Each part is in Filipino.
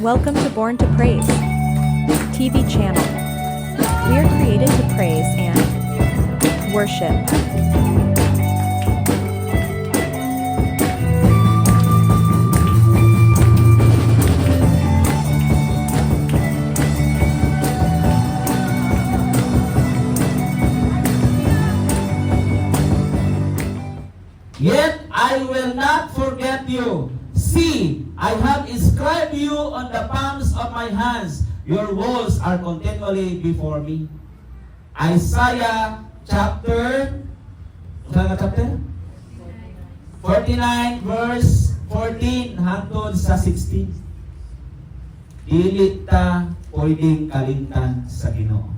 Welcome to Born to Praise TV channel. We are created to praise and worship. Yet I will not forget you. See, I have inscribed you on the palms of my hands. Your walls are continually before me. Isaiah chapter 49 verse 14 hangtod sa 16. Dili ta pwedeng kalimtan sa Ginoo.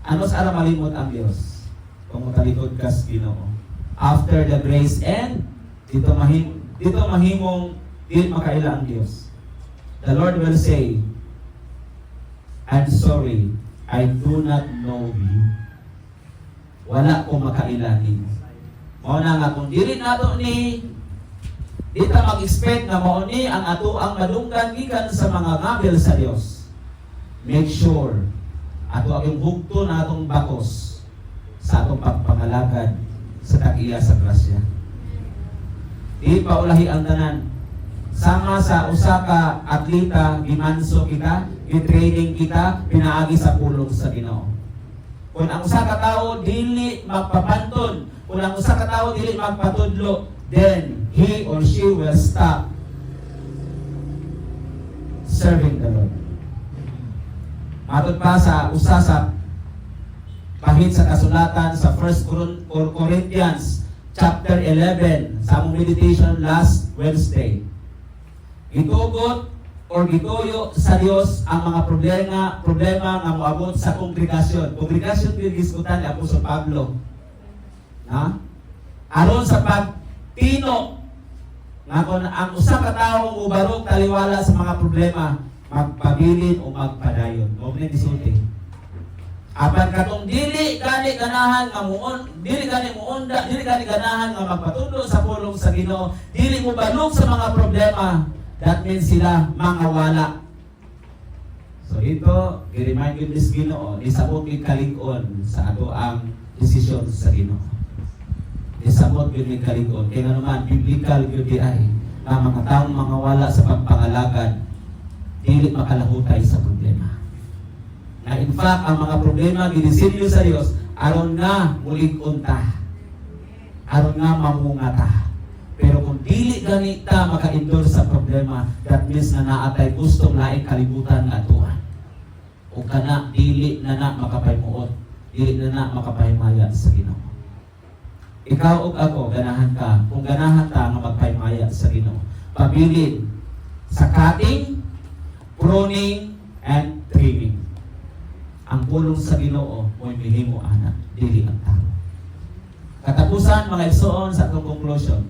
Ano sa ara malimot ang Dios? Kung mutalikod ka sa Ginoo. After the grace end, dito mahimong dili makaila ang Dios. The Lord will say, I'm sorry, I do not know you. Wala ko makailanin. Mao na nga kung dili nato ni dito mag-expect na mao ni ang ato ang madunggan gikan sa mga ngabel sa Dios. Make sure ato ang hugto na atong bakos sa atong pagpangalagad sa tagiya sa grasya. Di paulahi ang tanan. Sama sa usa ka atleta, gimanso kita, gi-training kita, pinaagi sa pulong sa Ginoo. Kung ang usa ka tawo dili magpapantun, kung ang usa ka tawo dili magpatudlo, then he or she will stop serving the Lord. Matod pa sa usa sa pahit sa kasulatan sa 1 Corinthians chapter 11 sa among meditation last Wednesday. Gitugot or gituyo sa Dios ang mga problema nga moabot sa kongregasyon. Kongregasyon giniskutan ni Apostol Pablo. Aron sa pagtino nga kung ang usa ka tawo mubarog taliwala sa mga problema, magpabilin o magpadayon. Mo ni disulti. Apan katong dili gani ganahan nga dili gani ganahan nga magpatundo sa pulong sa Ginoo, dili mo balog sa mga problema, that means sila mga wala. So ito, i-remind you this Ginoo, isabot mi kalig-on sa ato ang desisyon sa Ginoo. Isabot mi kalig-on kaya naman biblical gyud ay na mga taong mga wala sa pagpangalagad dili makalahutay sa problema. Na in fact, ang mga problema ginisilyo sa Dios aron nga mulig-on ta. Aron nga mamunga ta. Pero kung dili gani ta maka-endure sa problema, that means na naatay gustong laing kalibutan nga atuan. O kana dili na makapaymuot, dili na makapahimaya sa Ginoo. Ikaw ug ako ganahan ka, kung ganahan ta nga magpahimaya sa Ginoo. Pabilin sa cutting, pruning, and trimming. Ang pulong sa Ginoo mo'y milimo anak, dili ang tao. Katapusan, mga igsoon sa atong conclusion.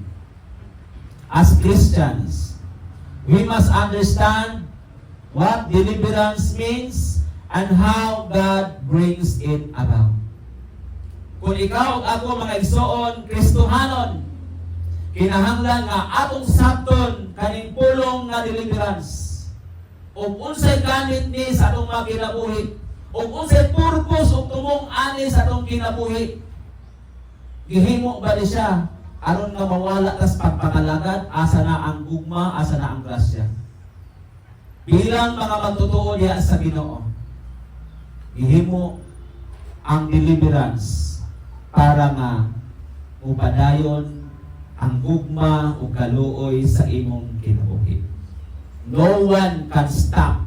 As Christians, we must understand what deliverance means and how God brings it about. Kung ikaw ug ako mga igsoon, Kristohanon, kinahanglan nga atong sabton kaning pulong nga deliverance. Ug unsay ganit ni sa atong mga kinabuhi, ug unsay purpose ug tumong ani sa atong kinabuhi. Gihimo ba ni siya aron nga mawala tas pagpangalagad, asa na ang gugma, asa na ang grasya. Bilang mga magtotoo diya sa Ginoo, gihimo ang deliverance para nga upadayon ang gugma ug kaluoy sa imong kinabuhi. No one can stop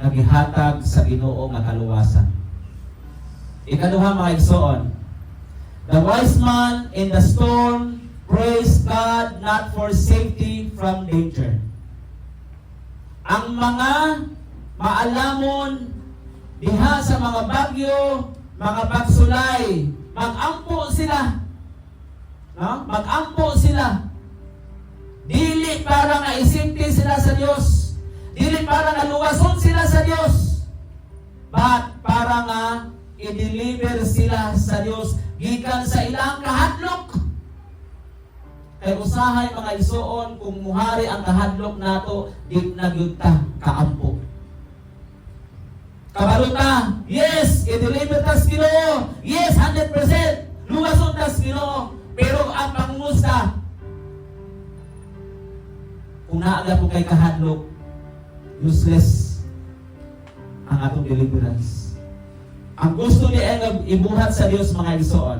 nagihatag sa Ginoo nga kaluwasan. Ikaduha mga igsoon, the wise man in the storm praised God not for safety from danger. Ang mga maalamon diha sa mga bagyo, mga pagsulay, mag-ampo sila. No? Mag-ampo sila. Dili para nga isimti sila sa Dios. Dili para nga luwason sila sa Dios, but para nga i-deliver sila sa Dios gikan sa ilang kahadlok. Kay usahay mga igsoon kung muhari ang kahadlok nato, di na gyud ta kaampo. Kabalo ta, yes, i-deliver ta sa Ginoo. Yes, 100%. Lumason ta sa Ginoo. Pero ang pangumusta, kung naaga po kay kahadlok, useless ang atong deliverance. Ang gusto niya ang ibuhat sa Dios mga igsoon,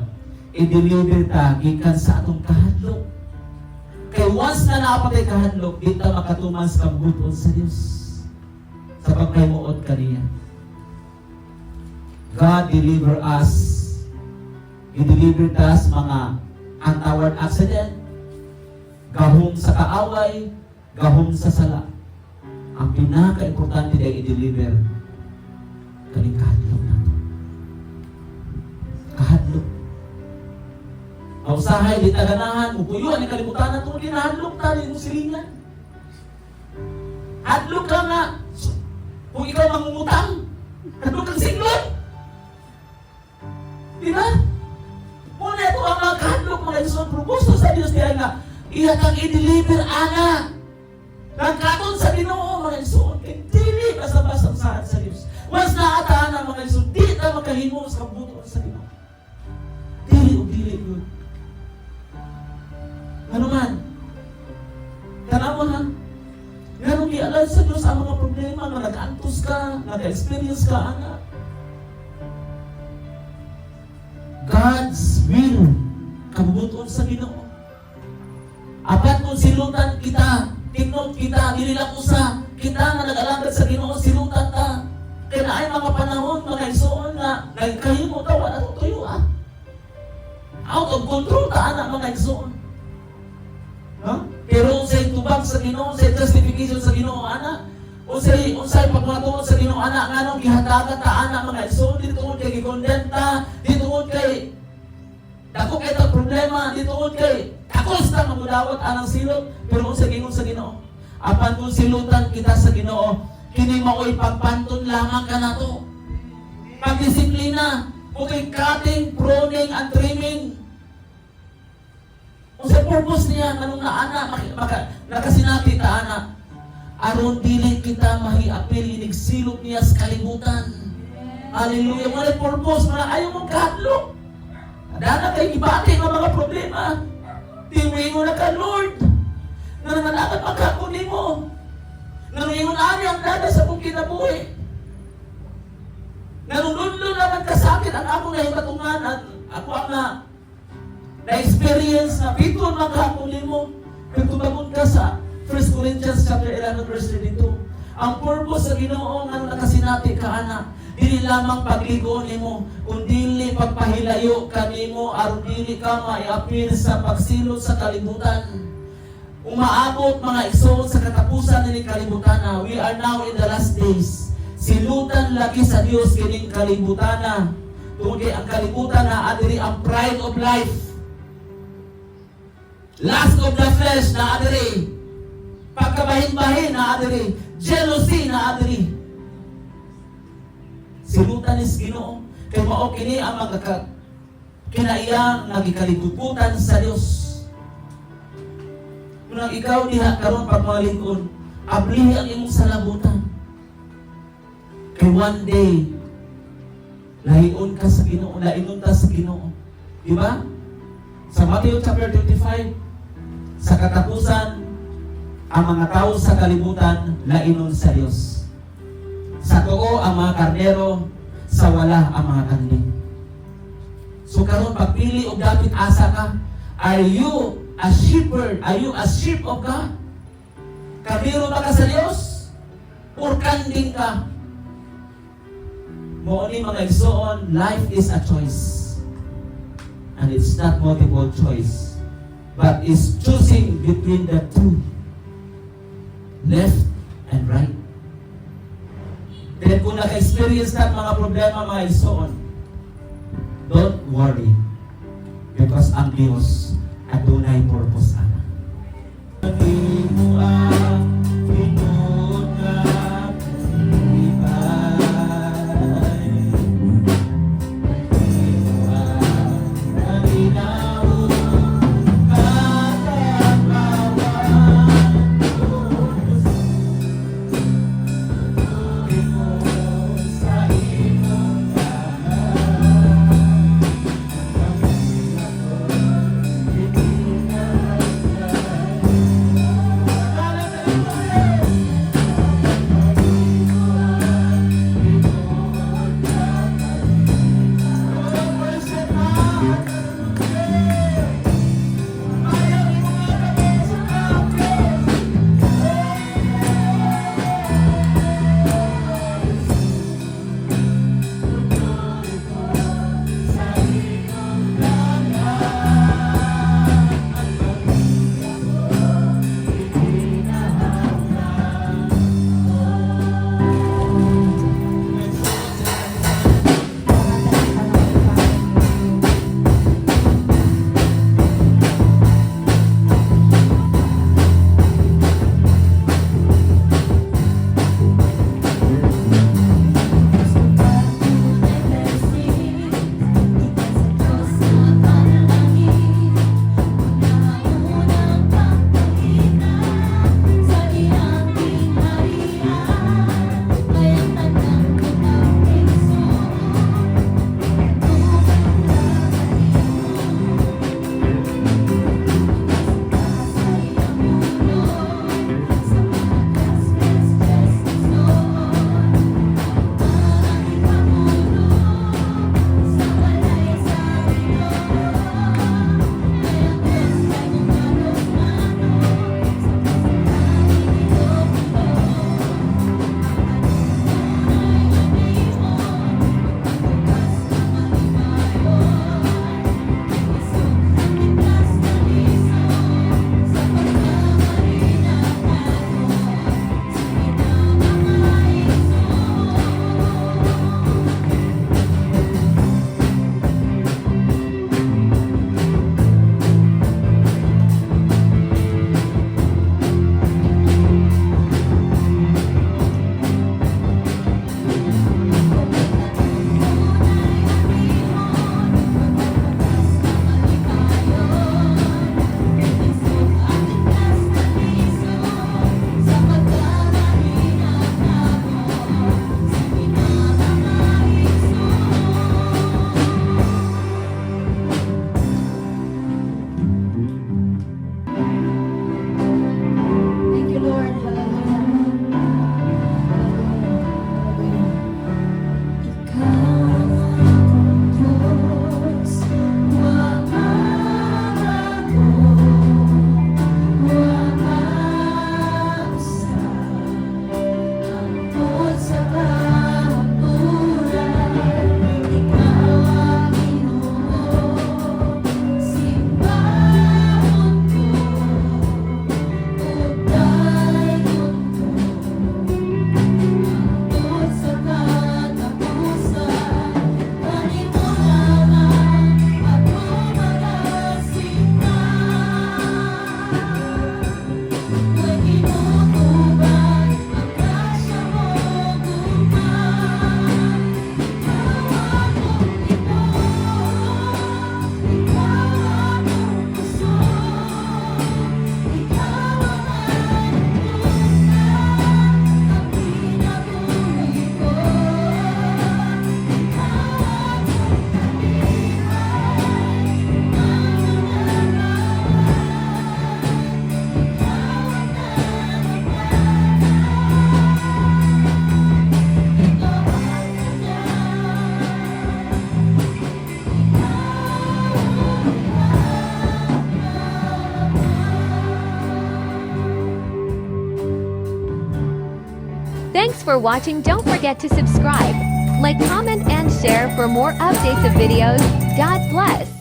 i-deliver ta gikan sa atong kahadlok. Kay once na naapatay kahadlok, di ta makatuman sa kabuton sa Dios. Sa pagkaymuot kaniya. God deliver us. I-deliver us mga untoward accident, gahom sa kaaway, gahom sa sala. Ang pinaka-importante ay i-deliver kaning kahadlok nato. Kahadlok. Mausahay, di taganahan, upuyuan, ang kalimutan na itong ginahadlok tayo yung silingan. Hadlok ka nga. Kung ikaw mangungutang, hadlok kang singlot. Di ba? Muna ito ang mga kahadlok, mga igsoon, pero gusto sa Diyos niya nga, iya kang i-deliver, ana. Nagkaton sa Ginoo, mga igsoon, dili basta-basta saan sa Diyos. Once naataan ang mga igsoon, di na makahimo sa kabutuan sa Ginoo. Dili o dili yun. Ano man? Tanaw ha? Ganun ialay sa Diyos ang mga problema na nag-antos ka, nag-experience ka, ana. God's will, kabubuton sa Ginoo. Apat kung silutan kita, tignon kita, dililang usa, kita na nag-alagad sa Ginoo, silutan ta. Kaya na ay mga panahon, mga igsoon na nagkahimo ta, wala ito tuyo ah. Out of control ta, anak mga igsoon. Huh? Pero unsay tubag sa Ginoo, unsay justification sa Ginoo, anak. Unsay pagmatuon sa Ginoo, anak, nganong gihatagan ta, anak mga igsoon, dito kay gikondem ta, dito kay dako kay ta problema, dito kay takos ta magudawat anang silot, pero kung sa gingon sa Ginoo, apan kung silutan kita sa Ginoo, kini mao'y pagpanton lamang ka na to. Pagdisiplina, okay, cutting, pruning, and trimming. Kung sa purpose niya, anong naana, nakasinati ta anak, aron dili kita mahiapil, inigsilot niya sa kalibutan. Hallelujah. Mga purpose, mga ayaw mong kahadlok. Dana kay ibati ng mga problema. Tiwingo na ka, Lord. Nananalakat magkakunin mo. Nanungingon ani ang dada sa kong kinabuhi. Nanununlo naman kasakit ang akong nahimatungan at ako ang na-experience na piton magkakunin mo. Kung tumagon ka sa 1 Corinthians chapter 11 verse 32. Ang purpose sa Ginoo nga nakasinati ka anak, dili lamang pagligo nimo, kundi pagpahilayo kanimo aron dili ka maiapil sa pagsilot sa kalibutan. Umaabot mga igsoon sa katapusan ni kalibutan na. We are now in the last days. Silutan lagi sa Dios kining kalibutan na. Tungod ang kalibutan na adiri ang pride of life. Lust of the flesh na adiri. Pagkabahin-bahin na adiri. Jealousy na adiri. Silutan is Ginoo. Kaya mao kini ang mga kinaiyang nagikalibutan sa Dios. Kung ikaw diha karon pag mga lingkod, ablihi ang imong salabutan. Kay one day, lahion ka sa Ginoo, lainon ta sa Ginoo. Di ba? Sa Matthew chapter 25, sa katapusan, ang mga tao sa kalibutan, lainon sa Dios. Sa tuo ang mga karnero, sa wala ang mga kanding. So karon pagpili og dapit asa ka, are you a shepherd? Are you a sheep of God? Karnero ba ka sa Dios? Or kanding ka? Mo ni mga igsoon, life is a choice. And it's not multiple choice, but is choosing between the two, left and right. Then kung naka-experience na mga problema, mga igsoon, don't worry. Because ang Diyos adunay purpose ana. Thanks for watching. Don't forget to subscribe, like, comment, and share for more updates of videos. God bless.